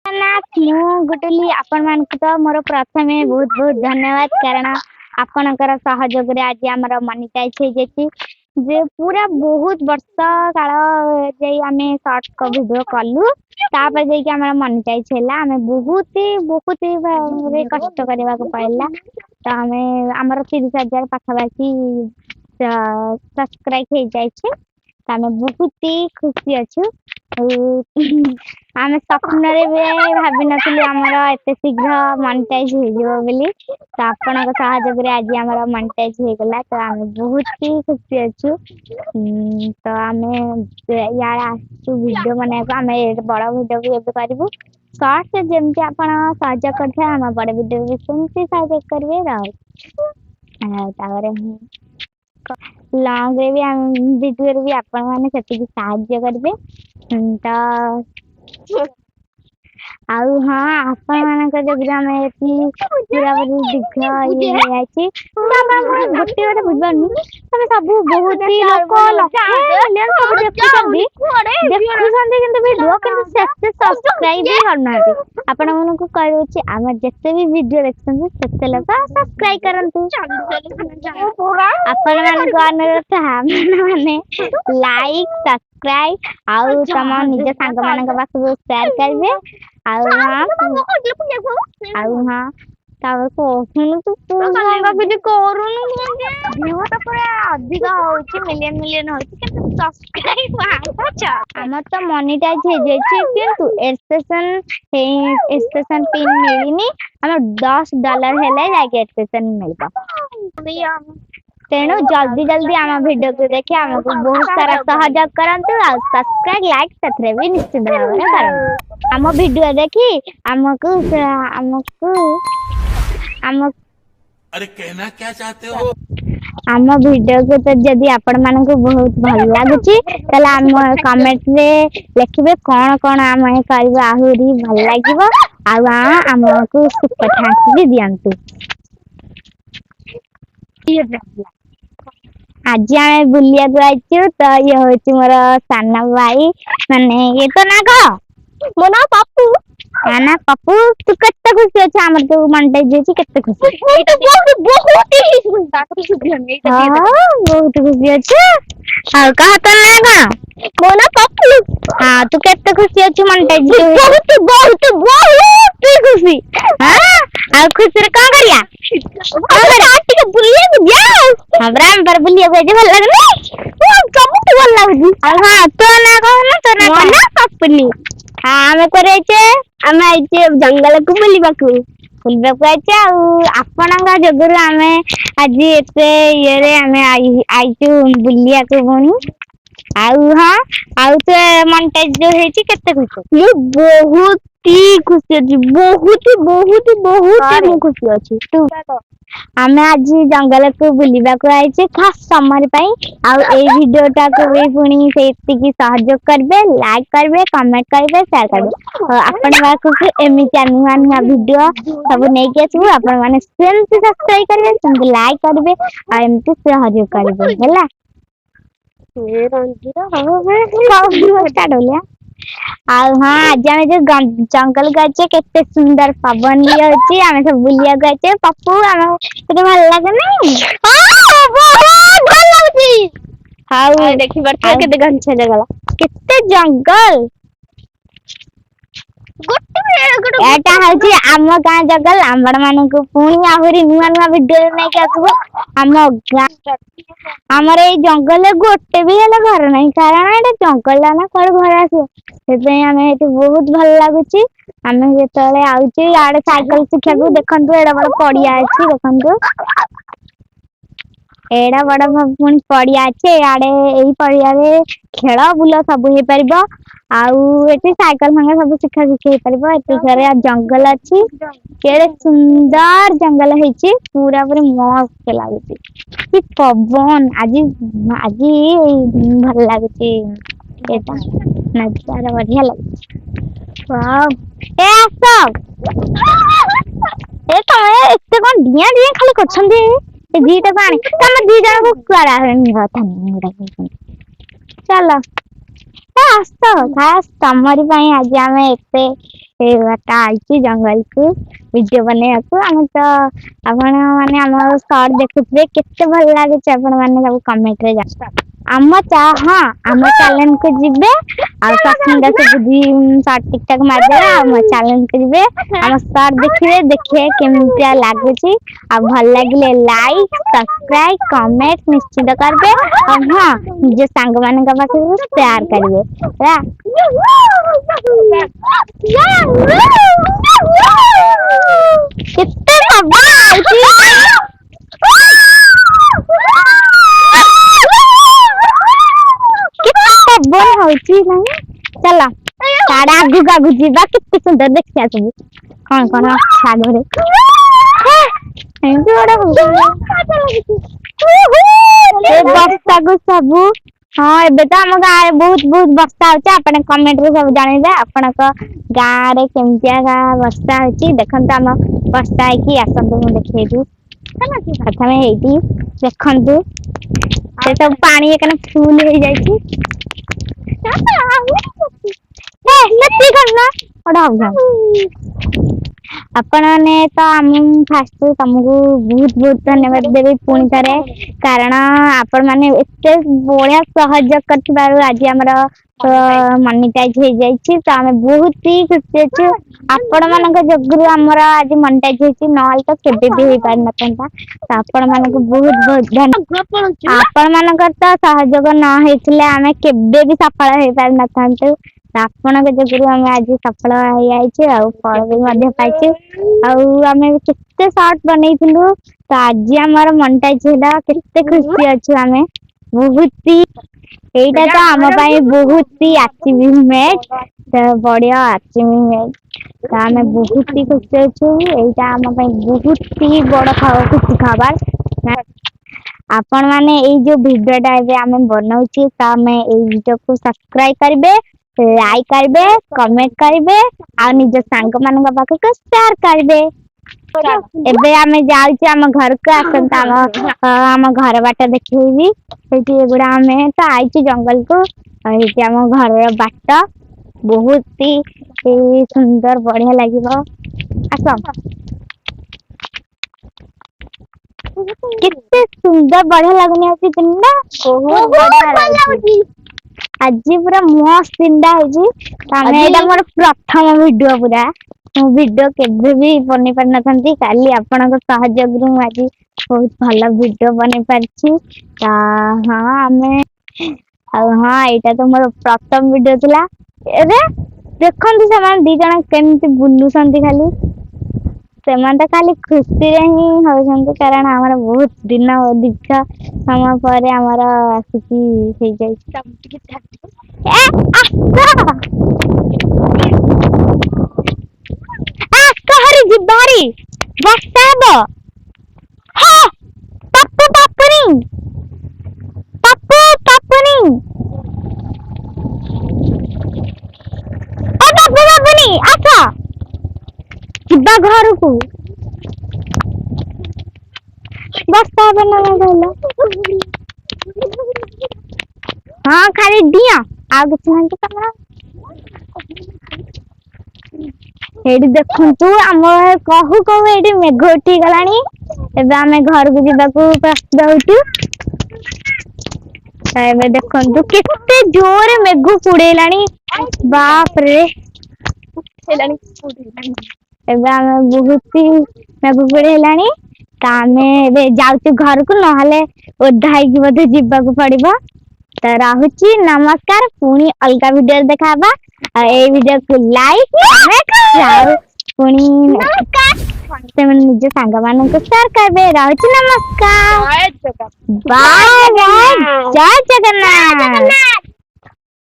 जगन्नाथ मु गुटुली आपण मानक तो मोर प्रथमे बहुत बहुत धन्यवाद कारण आपणकर सहयोग रे आज हमर मोनेटाइज हो जेती जे पूरा बहुत वर्ष काल जे आमे शॉर्ट को वीडियो कलु तापर जे कि हमर मोनेटाइज हैला आमे बहुत ही रे कष्ट करबा को पड़ला तो आमे हमर 30,000 पाखा बाकी सब्सक्राइब हो जाय छै तो आमे बहुत ही खुशी अछु आमे स्वप्न रे भाबी नथिलु हमर एते शीघ्र मोनेटाइज हो जिवो बोली तो आपनक सहयोग रे आज हमर मोनेटाइज हो गेला तो आमे बहुत ही खुशी अछु तो आमे यार आसु वीडियो बने को आमे बड़ा वीडियो भी एबे करबो शॉर्ट से जेमति आपण सहयोग करथे हम बड़ा वीडियो भी सेमति सहयोग करबे रहो तावरे लॉन्ग रे भी हम वीडियो रे भी आपण माने सेति सहयोग करबे तो आउ हाँ आपण मानक जोग्राम एती पूरा पूरी दिख ये आछि तो आपण गोटे गोटे बुझबानी तमे सब बहुत ही लोक मिलियन सब देखुछंदी किंतु वीडियो किंतु सेते सब्सक्राइब भी करनाती आपण मानक कहू छी हम जते भी वीडियो देखछन सेते लोक सब्सक्राइब करंतु आपण मानक अनुरोध हम माने लाइक सब्सक्राइब आउ तम निज संग मानक पास शेयर करबे आउ हाँ तावे को सुनु तू संग भी करूनु व्यू तो पूरा अधिक होची मिलियन होची किंतु सब्सक्राइब अच्छा हमर तो मोनेटाइज हो जेछि किंतु स्टेशन पिन मिलिनी हमर $10 हेले जाके स्टेशन मिलबा तेणु जल्दी जल्दी आम वीडियो को देखिए आमको बहुत सारा सहयोग करंतु और सब्सक्राइब लाइक सथरे भी निश्चित भाव में करंतु आम वीडियो देखी आमको आम अरे कहना क्या चाहते हो आम वीडियो को तो जदि आपण मानन को बहुत भल लागुची तला आम कमेंट रे लिखबे कोन कोन आम करबा आहुरी भल लागिवो आ आमको सुपर थैंक्स भी दियंतु आज आमे बुलिया को आइछु तो ये होची मोर साना भाई माने ये तो ना कह मोना पप्पू ना पप्पू तू कत्ते खुशी अछि हमर तो मोनेटाइज जेछि कत्ते खुशी ए तो बहुत ही खुशी बहुत खुशी अछि हां कह तो ना का मोना पप्पू हां तू कत्ते खुशी अछि मोनेटाइज बहुत खुशी हां आ खुशी रे का करिया आज के बुलिया को जाओ हमरा पर बुलिया को जे भल लागले सब तो भल लागुजी हां तो ना कह ना पप्पनी हां हमें करे छे हमें आइछे जंगल को बुलिबा को आइछे आपनका जगरु हमें आज एते ये रे हमें आइछु बुलिया को बनी हाँ तो मोनेटाइज जो हेची केते खुशी मु बहुत ही खुशी अछि बहुत ही खुशी अछि तू हमें आज जंगल को बुलिबा को आइछे खास समर पई आ ए वीडियोटा को भी पुनी सेति की सहयोग करबे लाइक करबे कमेंट करबे शेयर करबे आपण बाकू के एमी नुआ नुआ वीडियो सब नै के छु आपण माने सेमति सब्सक्राइब करबे सेमति लाइक करबे आ एमति सहयोग करबे होला ए रंजीरा हो स्टार्ट हो गया हाँ आज आमे जो जंगल गए केते सुंदर पवन भी अछि आमे सब बुलिया गए पप्पू आमे केते भल लागे नै हां बहुत भल लागछि हां देखि बरता केते घंटा जंगल केते जंगल एटा हउची आम गां जंगल हमर माने को पुनी आहुरी नुआ नुआ वीडियो नै के आसबो हम गां हमर ए जंगल गोटे भी हला घर नै कारण एटा जंगल ना कर घर आसो सेते हमें एटी बहुत भल लागुची हमें जेतले आउची याडे साइकिल शिक्षा को देखंतु एडा बड़ पड़िया अछि देखंतु एडा बड़ पुनी पड़िया अछि याडे एई पड़िया रे खेल बुल सब हे परबो आउ एटी साइकिल संगे सब शिक्षा हे परबो एटी घरे जंगल अछि केड़े सुंदर जंगल हेची पूरा पूरी मस्त लागुची कि पवन आज भल लागुची एटा नजारा बढ़िया लागुची वाव ए सब ए तो एते कोन डिया डिया खाली करछंदी ए जीटा पानी तम दी जण को करा हनी होता चलो आस्तो खास तमरी पई आज आमे एते ए बाटा आइची जंगल को वीडियो बने को हम तो आपण माने हम शॉर्ट देखुथे केते भल लागे छ आपण माने सब कमेंट रे जा हम हाँ हम चैलेंज को जिबे आ सस्मिता से बुद्धि शॉर्ट टिकटॉक मार दे हम चैलेंज को जिबे हम शॉर्ट देखिए केमितिया लागु छी आ भल लागले लाइक सब्सक्राइब कमेंट निश्चित करबे और हां जे संग माने का पास शेयर करबे कितने मजा आउची बोल होची नहीं चला साड़ा आगु आगु जीवा कितने सुंदर देखिया सब कौन अच्छा घरे एंती बड़ा बस्ता को सब हाँ एबे तो हम गाँव बहुत बहुत बस्ता होचे आपने कमेंट रे सब जानिबे आपन को गाँव रे केमतिया का बस्ता होची देखन हम बस्ता है कि आसंतु मु देखैबी प्रथम हेटी देखंतु से सब पानी एकन फूल हो जाई छी लत्ती करना पड़ा आपण ने तो हम फास्ट तुमको बहुत बहुत धन्यवाद देबे पुणी करे कारण आपण माने एते बढ़िया सहयोग करथिबारु आज हमरा मोनेटाइज हो जाई छी तो हम बहुत ही खुशी छी आपण मानक जगरु हमरा आज मोनेटाइज होची नहल तो केबे भी होई पार नथंता तो आपण मानक बहुत बहुत धन्यवाद आपण मानक तो सहयोग न हेतिले हमें केबे भी सफल होई पार नथंतु आपण के जगरु हम आज सफल होई आइछे आ फल भी मध्य पाइछे आ हमें कितने शॉर्ट बनैथिलु तो आज हमर मोनेटाइज होला कितने खुशी अछि हमें बहुत ही एटा तो हम पाई बहुत ही अचीवमेंट बढ़िया अचीवमेंट तो हमें बहुत ही खुशी अछि एटा हम पाई बहुत ही बड़ खुशी खबर आपण माने ए जो वीडियोटा एबे हमें बनाउची तो हमें ए वीडियो को सब्सक्राइब करबे लाइक करबे कमेंट करबे आ निज संग मानक पाख को शेयर करबे एबे हमें जाउची हम घर को आसंता हम घर बाट देखैबी सेठी एगुडा हमें तो आइची जंगल को एठी हम घर बाट बहुत ही सुंदर बढ़िया लागिबो आसो कितने सुंदर बढ़िया लगनी अछि दिनना बहुत बढ़िया लागी आज पूरा मस्त दिनदा होजी हमें एटा मोर प्रथम वीडियो पूरा मु वीडियो केबे भी बने पर नथंती खाली आपन को सहयोग रु आज बहुत भला वीडियो बने परछि हां हमें हां एटा तो मोर प्रथम वीडियो थिला एबे देखंतु समान दी जण केमति बुल्लु संती खाली सेमान तो खाली खुशी रे ही होसंती कारण हमर बहुत दिन दीर्घ समय पर हमर आसिकी हे जाई ए कहरी जिबारी बस्ताब हां पप्पू पप्पनी ओ पप्पू पप्पनी अच्छा जिबा घर को बस्ता बना गला हाँ खाली दिया आग कुछ तमरा एडी देखंतु हम कहू कहू एडी मेघ उठी गलानी एबे हमें घर को जिबा को प्रस्तुत होतु एबे देखंतु कितने जोरे मेघ कुड़ेलानी बाप रे एबे हम बहुत ही मेघ कुड़ेलानी तो हमें जाऊँ घर को नहले ओधा बोधे जीवाक पड़ो तो रहुची नमस्कार पुणी अलग वीडियो देखाबा ए वीडियो को लाइक कमेंट पुणी निज सांग मान को शेयर करबे रहुची नमस्कार बाय बाय जय जगन्नाथ।